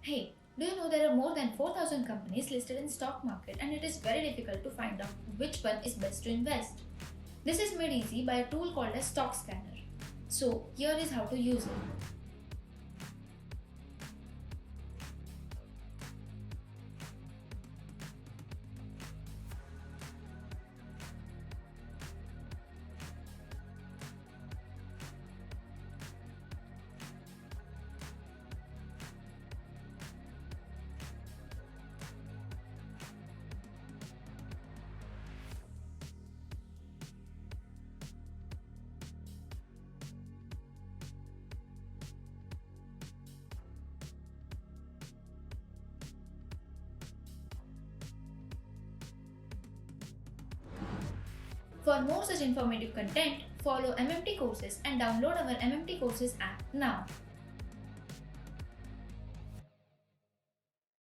Hey, do you know there are more than 4,000 companies listed in stock market and it is very difficult to find out which one is best to invest. This is made easy by a tool called a stock scanner. So here is how to use it. For more such informative content, follow MMT courses and download our MMT courses app now.